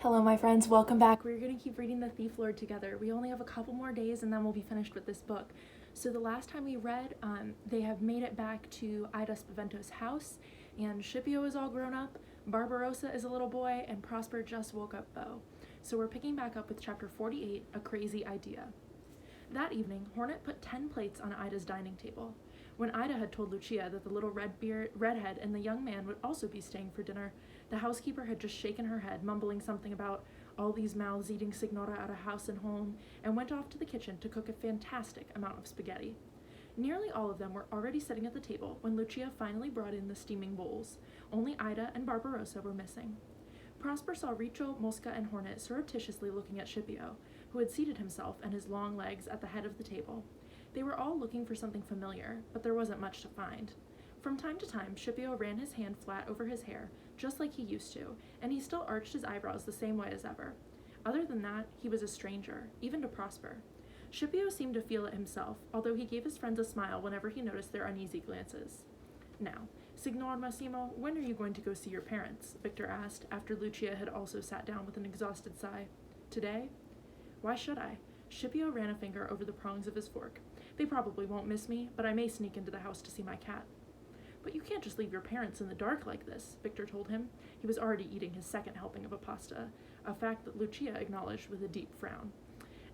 Hello, my friends. Welcome back. We're going to keep reading The Thief Lord together. We only have a couple more days and then we'll be finished with this book. So the last time we read, they have made it back to Ida Spavento's house, and Scipio is all grown up, Barbarossa is a little boy, and Prosper just woke up Beau. So we're picking back up with chapter 48, A Crazy Idea. That evening, Hornet put 10 plates on Ida's dining table. When Ida had told Lucia that the little redhead and the young man would also be staying for dinner, the housekeeper had just shaken her head, mumbling something about all these mouths eating Signora out of house and home, and went off to the kitchen to cook a fantastic amount of spaghetti. Nearly all of them were already sitting at the table when Lucia finally brought in the steaming bowls. Only Ida and Barbarossa were missing. Prosper saw Riccio, Mosca, and Hornet surreptitiously looking at Scipio, who had seated himself and his long legs at the head of the table. They were all looking for something familiar, but there wasn't much to find. From time to time, Scipio ran his hand flat over his hair, just like he used to, and he still arched his eyebrows the same way as ever. Other than that, he was a stranger, even to Prosper. Scipio seemed to feel it himself, although he gave his friends a smile whenever he noticed their uneasy glances. Now, Signor Massimo, when are you going to go see your parents? Victor asked, after Lucia had also sat down with an exhausted sigh. Today? Why should I? Scipio ran a finger over the prongs of his fork. They probably won't miss me, but I may sneak into the house to see my cat. But you can't just leave your parents in the dark like this, Victor told him. He was already eating his second helping of a pasta, a fact that Lucia acknowledged with a deep frown.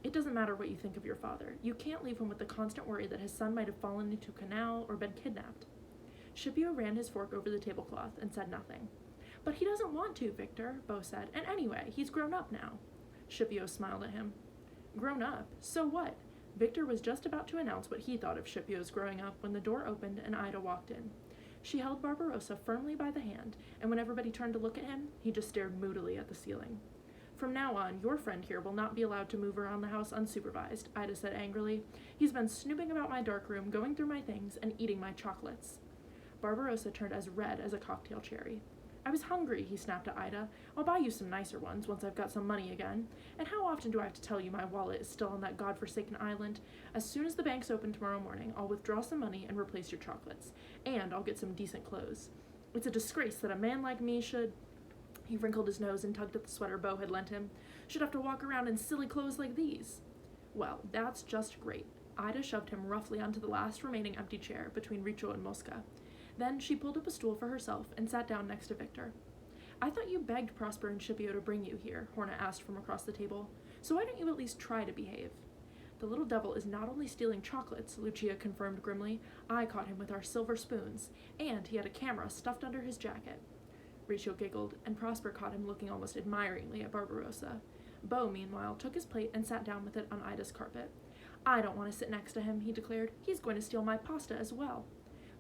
It doesn't matter what you think of your father. You can't leave him with the constant worry that his son might have fallen into a canal or been kidnapped. Scipio ran his fork over the tablecloth and said nothing. But he doesn't want to, Victor, Beau said, and anyway, he's grown up now. Scipio smiled at him. Grown up? So what? Victor was just about to announce what he thought of Scipio's growing up when the door opened and Ida walked in. She held Barbarossa firmly by the hand, and when everybody turned to look at him, he just stared moodily at the ceiling. From now on, your friend here will not be allowed to move around the house unsupervised, Ida said angrily. He's been snooping about my dark room, going through my things, and eating my chocolates. Barbarossa turned as red as a cocktail cherry. I was hungry, he snapped at Ida. I'll buy you some nicer ones once I've got some money again. And how often do I have to tell you my wallet is still on that godforsaken island? As soon as the banks open tomorrow morning, I'll withdraw some money and replace your chocolates. And I'll get some decent clothes. It's a disgrace that a man like me should... He wrinkled his nose and tugged at the sweater Beau had lent him. Should have to walk around in silly clothes like these. Well, that's just great. Ida shoved him roughly onto the last remaining empty chair between Riccio and Mosca. Then she pulled up a stool for herself and sat down next to Victor. I thought you begged Prosper and Scipio to bring you here, Hornet asked from across the table. So why don't you at least try to behave? The little devil is not only stealing chocolates, Lucia confirmed grimly. I caught him with our silver spoons, and he had a camera stuffed under his jacket. Riccio giggled, and Prosper caught him looking almost admiringly at Barbarossa. Beau, meanwhile, took his plate and sat down with it on Ida's carpet. I don't want to sit next to him, he declared. He's going to steal my pasta as well.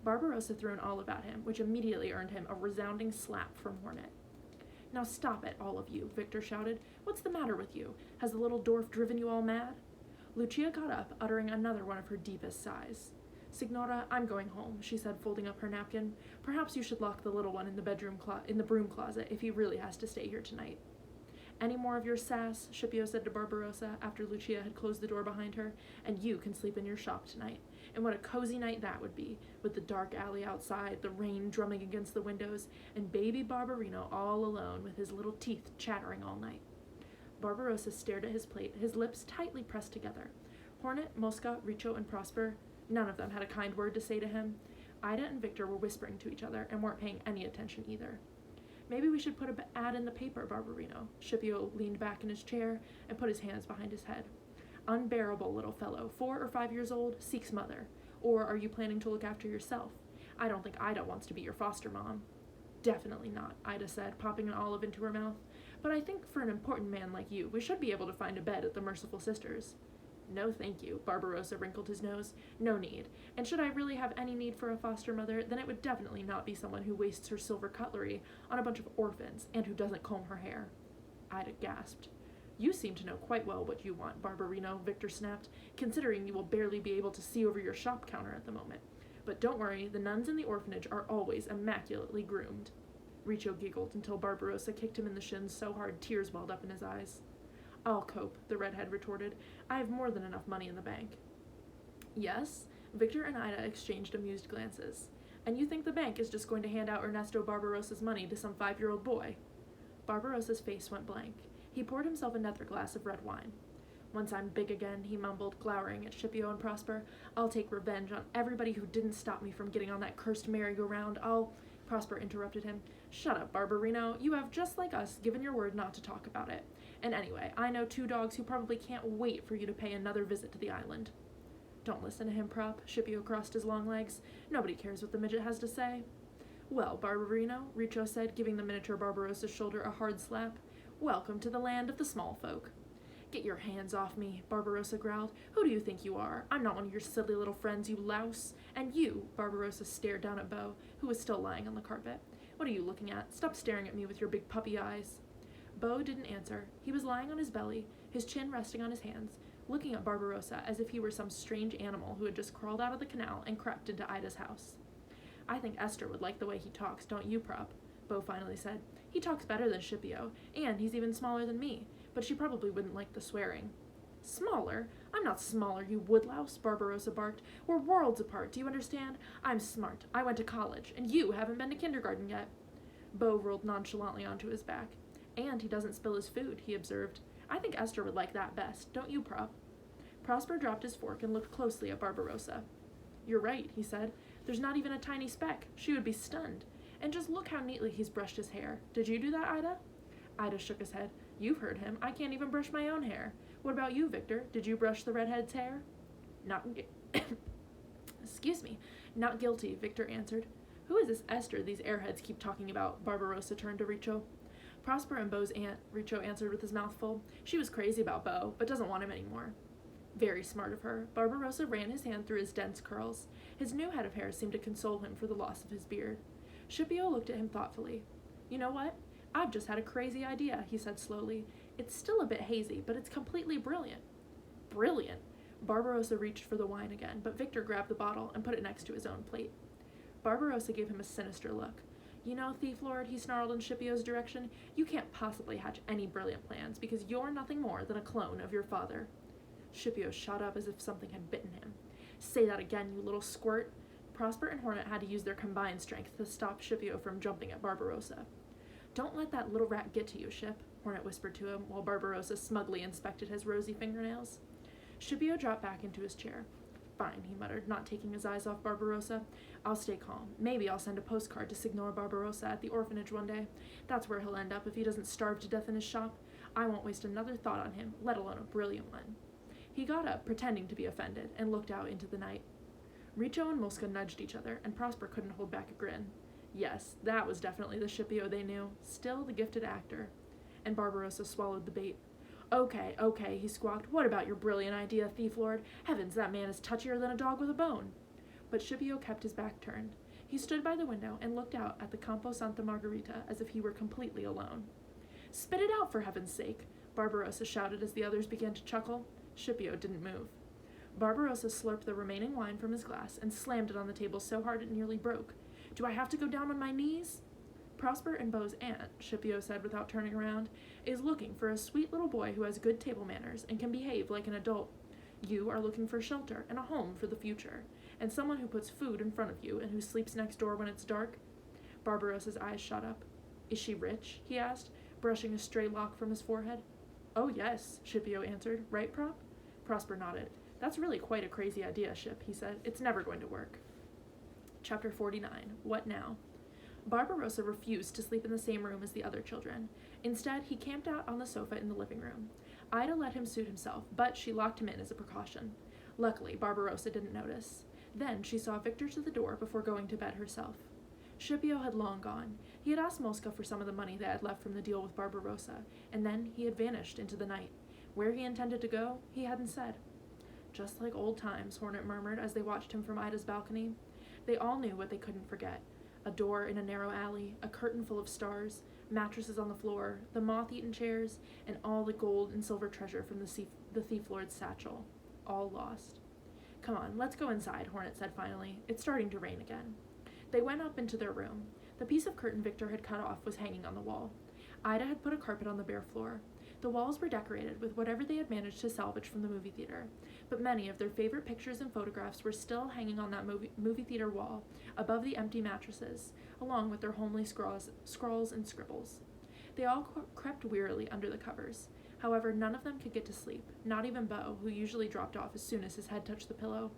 Barbarossa threw an olive at him, which immediately earned him a resounding slap from Hornet. Now stop it, all of you, Victor shouted. What's the matter with you? Has the little dwarf driven you all mad? Lucia got up, uttering another one of her deepest sighs. Signora, I'm going home, she said, folding up her napkin. Perhaps you should lock the little one in the broom closet if he really has to stay here tonight. Any more of your sass, Scipio said to Barbarossa after Lucia had closed the door behind her, and you can sleep in your shop tonight. And what a cozy night that would be, with the dark alley outside, the rain drumming against the windows, and baby Barbarino all alone with his little teeth chattering all night. Barbarossa stared at his plate, his lips tightly pressed together. Hornet, Mosca, Riccio, and Prosper, none of them had a kind word to say to him. Ida and Victor were whispering to each other and weren't paying any attention either. Maybe we should put an ad in the paper, Barbarino. Scipio leaned back in his chair and put his hands behind his head. Unbearable little fellow, 4 or 5 years old, seeks mother. Or are you planning to look after yourself? I don't think Ida wants to be your foster mom. Definitely not, Ida said, popping an olive into her mouth. But I think for an important man like you, we should be able to find a bed at the Merciful Sisters. No, thank you, Barbarossa wrinkled his nose. No need. And should I really have any need for a foster mother, then it would definitely not be someone who wastes her silver cutlery on a bunch of orphans and who doesn't comb her hair. Ida gasped. You seem to know quite well what you want, Barbarino, Victor snapped, considering you will barely be able to see over your shop counter at the moment. But don't worry, the nuns in the orphanage are always immaculately groomed. Riccio giggled until Barbarossa kicked him in the shins so hard tears welled up in his eyes. I'll cope, the redhead retorted. I have more than enough money in the bank. Yes? Victor and Ida exchanged amused glances. And you think the bank is just going to hand out Ernesto Barbarossa's money to some 5-year-old boy? Barbarossa's face went blank. He poured himself another glass of red wine. "Once I'm big again," he mumbled, glowering at Scipio and Prosper, "I'll take revenge on everybody who didn't stop me from getting on that cursed merry-go-round. Prosper interrupted him. "Shut up, Barbarino. You have, just like us, given your word not to talk about it. And anyway, I know 2 dogs who probably can't wait for you to pay another visit to the island." "Don't listen to him, Prop." Scipio crossed his long legs. "Nobody cares what the midget has to say." "Well, Barbarino," Riccio said, giving the miniature Barbarossa's shoulder a hard slap, "welcome to the land of the small folk." "Get your hands off me," Barbarossa growled. "Who do you think you are? I'm not one of your silly little friends, you louse. And you," Barbarossa stared down at Beau, who was still lying on the carpet. "What are you looking at? Stop staring at me with your big puppy eyes." Beau didn't answer. He was lying on his belly, his chin resting on his hands, looking at Barbarossa as if he were some strange animal who had just crawled out of the canal and crept into Ida's house. "I think Esther would like the way he talks, don't you, Prop?" Beau finally said. "He talks better than Scipio, and he's even smaller than me, but she probably wouldn't like the swearing." "Smaller? I'm not smaller, you woodlouse," Barbarossa barked. "We're worlds apart, do you understand? I'm smart. I went to college, and you haven't been to kindergarten yet." Beau rolled nonchalantly onto his back. "And he doesn't spill his food," he observed. "I think Esther would like that best, don't you, Prop?" Prosper dropped his fork and looked closely at Barbarossa. "You're right," he said. "There's not even a tiny speck. She would be stunned. And just look how neatly he's brushed his hair. Did you do that, Ida?" Ida shook his head. "You've heard him. I can't even brush my own hair. What about you, Victor? Did you brush the redhead's hair?" Excuse me. "Not guilty," Victor answered. "Who is this Esther these airheads keep talking about?" Barbarossa turned to Riccio. "Prosper and Beau's aunt," Riccio answered with his mouth full. "She was crazy about Beau, but doesn't want him anymore." "Very smart of her." Barbarossa ran his hand through his dense curls. His new head of hair seemed to console him for the loss of his beard. Scipio looked at him thoughtfully. "You know what? I've just had a crazy idea," he said slowly. "It's still a bit hazy, but it's completely brilliant." "Brilliant?" Barbarossa reached for the wine again, but Victor grabbed the bottle and put it next to his own plate. Barbarossa gave him a sinister look. "You know, Thief Lord," he snarled in Scipio's direction, "you can't possibly hatch any brilliant plans, because you're nothing more than a clone of your father." Scipio shot up as if something had bitten him. "Say that again, you little squirt." Prosper and Hornet had to use their combined strength to stop Scipio from jumping at Barbarossa. "Don't let that little rat get to you, Ship," Hornet whispered to him, while Barbarossa smugly inspected his rosy fingernails. Scipio dropped back into his chair. "Fine," he muttered, not taking his eyes off Barbarossa. "I'll stay calm. Maybe I'll send a postcard to Signor Barbarossa at the orphanage one day. That's where he'll end up if he doesn't starve to death in his shop. I won't waste another thought on him, let alone a brilliant one." He got up, pretending to be offended, and looked out into the night. Riccio and Mosca nudged each other, and Prosper couldn't hold back a grin. Yes, that was definitely the Scipio they knew, still the gifted actor. And Barbarossa swallowed the bait. Okay, he squawked. "What about your brilliant idea, Thief Lord? Heavens, that man is touchier than a dog with a bone." But Scipio kept his back turned. He stood by the window and looked out at the Campo Santa Margherita as if he were completely alone. "Spit it out, for heaven's sake," Barbarossa shouted as the others began to chuckle. Scipio didn't move. Barbarossa slurped the remaining wine from his glass and slammed it on the table so hard it nearly broke. "Do I have to go down on my knees?" "Prosper and Beau's aunt," Scipio said without turning around, "is looking for a sweet little boy who has good table manners and can behave like an adult. You are looking for shelter and a home for the future, and someone who puts food in front of you and who sleeps next door when it's dark." Barbarossa's eyes shot up. "Is she rich?" he asked, brushing a stray lock from his forehead. "Oh, yes," Scipio answered. "Right, Prop?" Prosper nodded. "That's really quite a crazy idea, Ship," he said. "It's never going to work." Chapter 49. What now? Barbarossa refused to sleep in the same room as the other children. Instead, he camped out on the sofa in the living room. Ida let him suit himself, but she locked him in as a precaution. Luckily, Barbarossa didn't notice. Then she saw Victor to the door before going to bed herself. Scipio had long gone. He had asked Mosca for some of the money they had left from the deal with Barbarossa, and then he had vanished into the night. Where he intended to go, he hadn't said. "Just like old times," Hornet murmured as they watched him from Ida's balcony. They all knew what they couldn't forget. A door in a narrow alley, a curtain full of stars, mattresses on the floor, the moth-eaten chairs, and all the gold and silver treasure from the Thief Lord's satchel. All lost. "Come on, let's go inside," Hornet said finally. "It's starting to rain again." They went up into their room. The piece of curtain Victor had cut off was hanging on the wall. Ida had put a carpet on the bare floor. The walls were decorated with whatever they had managed to salvage from the movie theater, but many of their favorite pictures and photographs were still hanging on that movie theater wall, above the empty mattresses, along with their homely scrawls and scribbles. They all crept wearily under the covers. However, none of them could get to sleep, not even Beau, who usually dropped off as soon as his head touched the pillow.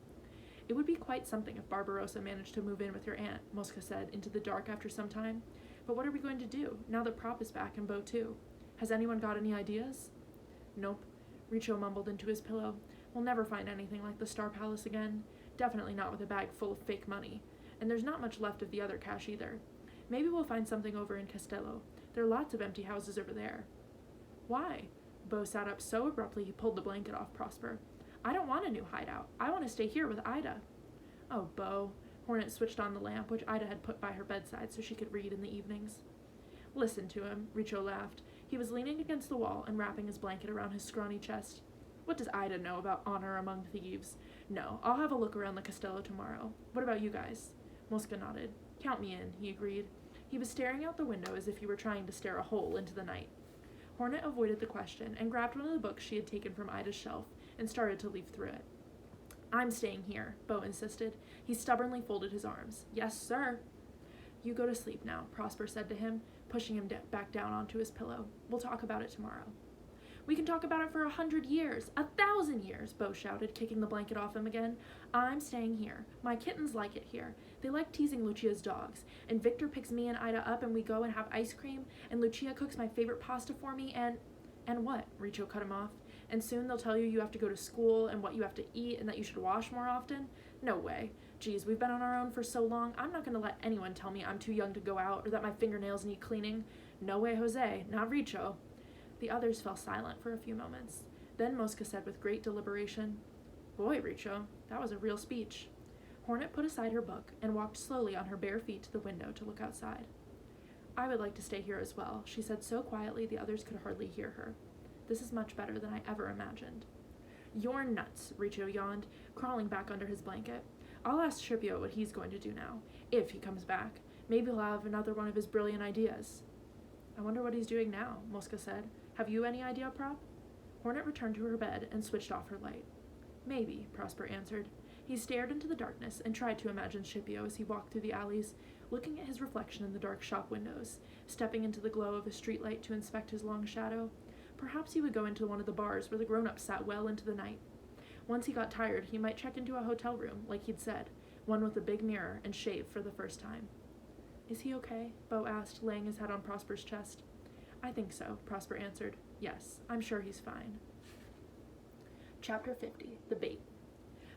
It would be quite something if Barbarossa managed to move in with your aunt, Mosca said, into the dark after some time. But what are we going to do, now that Prop is back and Beau too? Has anyone got any ideas? Nope, Richo mumbled into his pillow. We'll never find anything like the Star Palace again. Definitely not with a bag full of fake money. And there's not much left of the other cash either. Maybe we'll find something over in Castello. There are lots of empty houses over there. Why? Beau sat up so abruptly he pulled the blanket off Prosper. I don't want a new hideout. I want to stay here with Ida. Oh, Beau. Hornet switched on the lamp, which Ida had put by her bedside so she could read in the evenings. Listen to him, Richo laughed. He was leaning against the wall and wrapping his blanket around his scrawny chest. What does Ida know about honor among thieves? No, I'll have a look around the Castello tomorrow. What about you guys? Mosca nodded. Count me in, he agreed. He was staring out the window as if he were trying to stare a hole into the night. Hornet avoided the question and grabbed one of the books she had taken from Ida's shelf and started to leaf through it. I'm staying here, Beau insisted. He stubbornly folded his arms. Yes, sir. You go to sleep now, Prosper said to him, pushing him back down onto his pillow. We'll talk about it tomorrow. We can talk about it for 100 years, 1,000 years, Beau shouted, kicking the blanket off him again. I'm staying here. My kittens like it here. They like teasing Lucia's dogs, and Victor picks me and Ida up and we go and have ice cream, and Lucia cooks my favorite pasta for me, and what? Richo cut him off. And soon they'll tell you have to go to school and what you have to eat and that you should wash more often? No way. Geez, we've been on our own for so long, I'm not going to let anyone tell me I'm too young to go out or that my fingernails need cleaning. No way, Jose. Not Richo. The others fell silent for a few moments. Then Mosca said with great deliberation, Boy, Richo, that was a real speech. Hornet put aside her book and walked slowly on her bare feet to the window to look outside. I would like to stay here as well, she said so quietly the others could hardly hear her. This is much better than I ever imagined. You're nuts, Richo yawned, crawling back under his blanket. I'll ask Scipio what he's going to do now, if he comes back. Maybe he'll have another one of his brilliant ideas. I wonder what he's doing now, Mosca said. Have you any idea, Prop? Hornet returned to her bed and switched off her light. Maybe, Prosper answered. He stared into the darkness and tried to imagine Scipio as he walked through the alleys, looking at his reflection in the dark shop windows, stepping into the glow of a streetlight to inspect his long shadow. Perhaps he would go into one of the bars where the grown-ups sat well into the night. Once he got tired, he might check into a hotel room, like he'd said, one with a big mirror, and shave for the first time. Is he okay? Beau asked, laying his head on Prosper's chest. I think so, Prosper answered. Yes, I'm sure he's fine. Chapter 50, The Bait.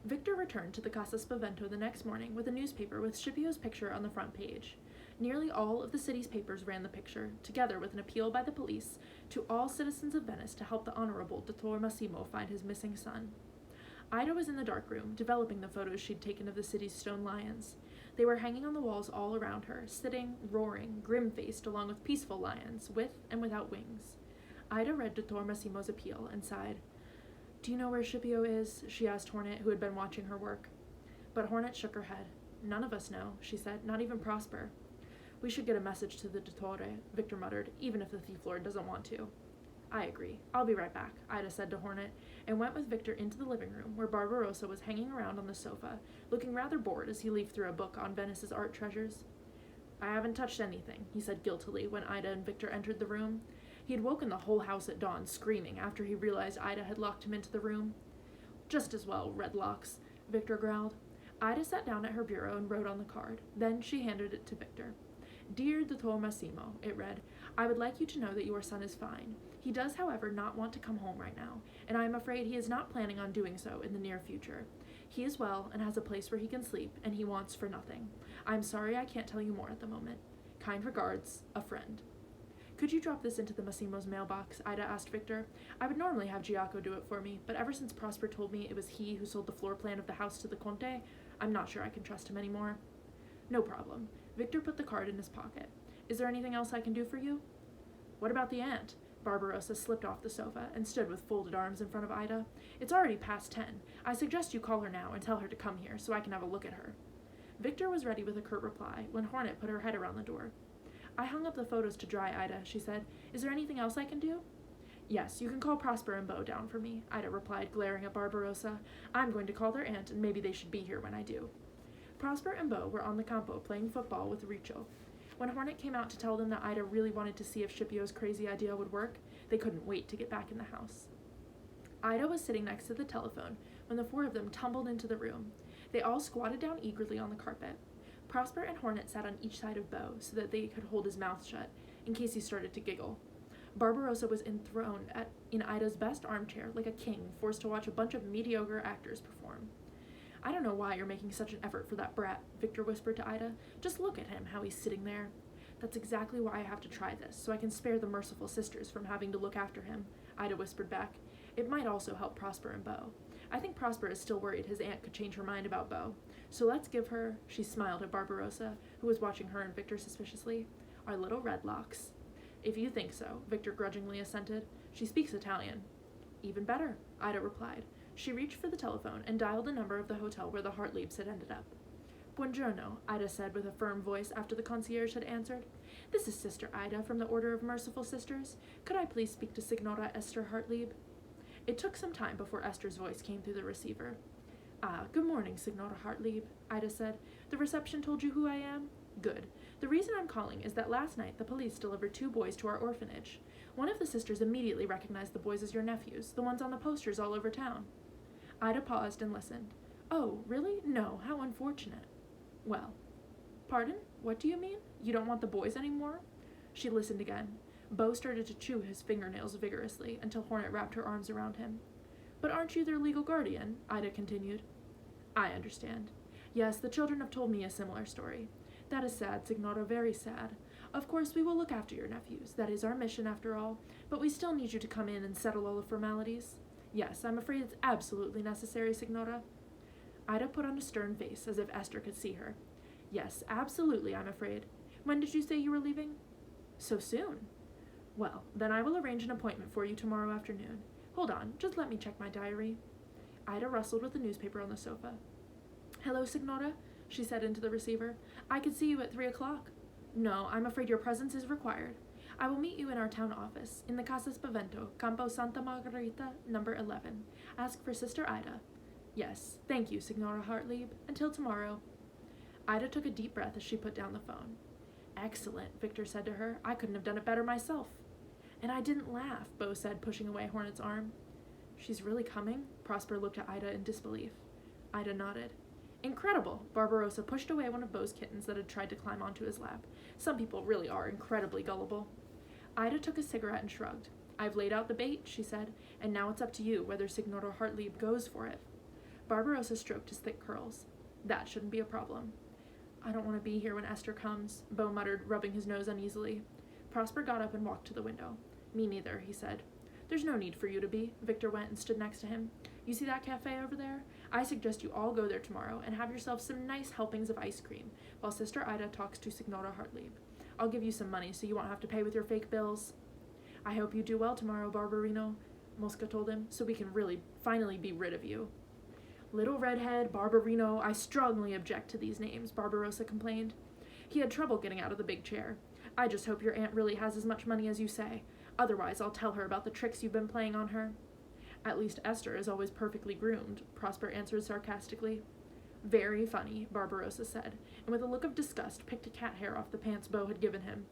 Victor returned to the Casa Spavento the next morning with a newspaper with Scipio's picture on the front page. Nearly all of the city's papers ran the picture, together with an appeal by the police to all citizens of Venice to help the Honorable Dottor Massimo find his missing son. Ida was in the dark room, developing the photos she'd taken of the city's stone lions. They were hanging on the walls all around her, sitting, roaring, grim-faced, along with peaceful lions, with and without wings. Ida read Dottor Massimo's appeal and sighed. Do you know where Scipio is? She asked Hornet, who had been watching her work. But Hornet shook her head. None of us know, she said, not even Prosper. We should get a message to the Dottore, Victor muttered, even if the Thief Lord doesn't want to. I agree. I'll be right back, Ida said to Hornet, and went with Victor into the living room, where Barbarossa was hanging around on the sofa, looking rather bored as he leafed through a book on Venice's art treasures. I haven't touched anything, he said guiltily when Ida and Victor entered the room. He had woken the whole house at dawn screaming after he realized Ida had locked him into the room. Just as well, Redlocks, Victor growled. Ida sat down at her bureau and wrote on the card. Then she handed it to Victor. Dear Dottor Massimo, it read, I would like you to know that your son is fine. He does, however, not want to come home right now, and I am afraid he is not planning on doing so in the near future. He is well and has a place where he can sleep, and he wants for nothing. I am sorry I can't tell you more at the moment. Kind regards, a friend. Could you drop this into the Massimo's mailbox? Ida asked Victor. I would normally have Giaco do it for me, but ever since Prosper told me it was he who sold the floor plan of the house to the Conte, I'm not sure I can trust him anymore. No problem. Victor put the card in his pocket. Is there anything else I can do for you? What about the aunt? Barbarossa slipped off the sofa and stood with folded arms in front of Ida. It's already past 10. I suggest you call her now and tell her to come here so I can have a look at her. Victor was ready with a curt reply when Hornet put her head around the door. I hung up the photos to dry, Ida, she said. Is there anything else I can do? Yes, you can call Prosper and Beau down for me, Ida replied, glaring at Barbarossa. I'm going to call their aunt, and maybe they should be here when I do. Prosper and Beau were on the campo playing football with Richo. When Hornet came out to tell them that Ida really wanted to see if Scipio's crazy idea would work, they couldn't wait to get back in the house. Ida was sitting next to the telephone when the four of them tumbled into the room. They all squatted down eagerly on the carpet. Prosper and Hornet sat on each side of Beau so that they could hold his mouth shut in case he started to giggle. Barbarossa was enthroned in Ida's best armchair like a king forced to watch a bunch of mediocre actors perform. "I don't know why you're making such an effort for that brat," Victor whispered to Ida. "Just look at him, how he's sitting there." "That's exactly why I have to try this, so I can spare the merciful sisters from having to look after him," Ida whispered back. "It might also help Prosper and Beau. I think Prosper is still worried his aunt could change her mind about Beau. So let's give her," she smiled at Barbarossa, who was watching her and Victor suspiciously, "our little red locks." "If you think so," Victor grudgingly assented. "She speaks Italian." "Even better," Ida replied. She reached for the telephone and dialed the number of the hotel where the Hartliebs had ended up. "Buongiorno," Ida said with a firm voice after the concierge had answered. "This is Sister Ida from the Order of Merciful Sisters. Could I please speak to Signora Esther Hartlieb?" It took some time before Esther's voice came through the receiver. "Ah, good morning, Signora Hartlieb," Ida said. "The reception told you who I am? Good. The reason I'm calling is that last night the police delivered 2 boys to our orphanage. One of the sisters immediately recognized the boys as your nephews, the ones on the posters all over town." Ida paused and listened. "Oh, really? No, how unfortunate." "Well." "Pardon? What do you mean? You don't want the boys anymore?" She listened again. Beau started to chew his fingernails vigorously until Hornet wrapped her arms around him. "But aren't you their legal guardian?" Ida continued. "I understand. Yes, the children have told me a similar story. That is sad, Signora, very sad. Of course, we will look after your nephews. That is our mission, after all. But we still need you to come in and settle all the formalities. Yes, I'm afraid it's absolutely necessary, Signora." Ida put on a stern face, as if Esther could see her. "Yes, absolutely, I'm afraid. When did you say you were leaving?" "So soon." "Well, then I will arrange an appointment for you tomorrow afternoon. Hold on, just let me check my diary." Ida rustled with the newspaper on the sofa. "Hello, Signora," she said into the receiver. "I could see you at 3:00. "No, I'm afraid your presence is required. I will meet you in our town office, in the Casa Spavento, Campo Santa Margherita, number 11. Ask for Sister Ida." "Yes, thank you, Signora Hartlieb. Until tomorrow." Ida took a deep breath as she put down the phone. "Excellent," Victor said to her. "I couldn't have done it better myself." "And I didn't laugh," Beau said, pushing away Hornet's arm. "She's really coming?" Prosper looked at Ida in disbelief. Ida nodded. "Incredible!" Barbarossa pushed away one of Beau's kittens that had tried to climb onto his lap. Some people really are incredibly gullible. Ida took a cigarette and shrugged. "I've laid out the bait," she said, "and now it's up to you whether Signora Hartlieb goes for it." Barbarossa stroked his thick curls. "That shouldn't be a problem." "I don't want to be here when Esther comes," Beau muttered, rubbing his nose uneasily. Prosper got up and walked to the window. "Me neither," he said. "There's no need for you to be." Victor went and stood next to him. "You see that cafe over there? I suggest you all go there tomorrow and have yourself some nice helpings of ice cream while Sister Ida talks to Signora Hartlieb. I'll give you some money so you won't have to pay with your fake bills." "I hope you do well tomorrow, Barbarino," Mosca told him, "so we can really finally be rid of you." "Little Redhead, Barbarino, I strongly object to these names," Barbarossa complained. He had trouble getting out of the big chair. "I just hope your aunt really has as much money as you say. Otherwise, I'll tell her about the tricks you've been playing on her." "At least Esther is always perfectly groomed," Prosper answered sarcastically. "Very funny," Barbarossa said, and with a look of disgust picked a cat hair off the pants Beau had given him.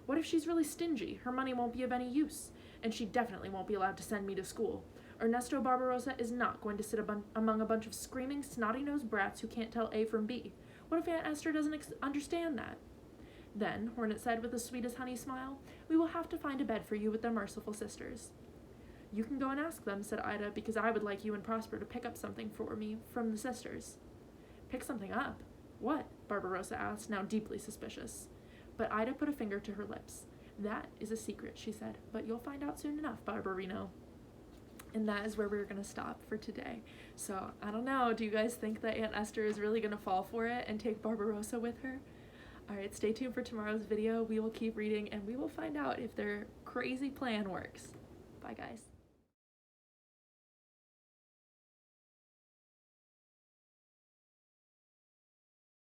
"What if she's really stingy? Her money won't be of any use, and she definitely won't be allowed to send me to school. Ernesto Barbarossa is not going to sit among a bunch of screaming, snotty-nosed brats who can't tell A from B. What if Aunt Esther doesn't understand that?" "Then," Hornet said with the sweetest honey smile, "we will have to find a bed for you with the Merciful Sisters." "You can go and ask them," said Ida, "because I would like you and Prosper to pick up something for me from the sisters." "Pick something up? What?" Barbarossa asked, now deeply suspicious. But Ida put a finger to her lips. "That is a secret," she said, "but you'll find out soon enough, Barbarino." And that is where we're going to stop for today. So, I don't know, do you guys think that Aunt Esther is really going to fall for it and take Barbarossa with her? Alright, stay tuned for tomorrow's video. We will keep reading and we will find out if their crazy plan works. Bye, guys.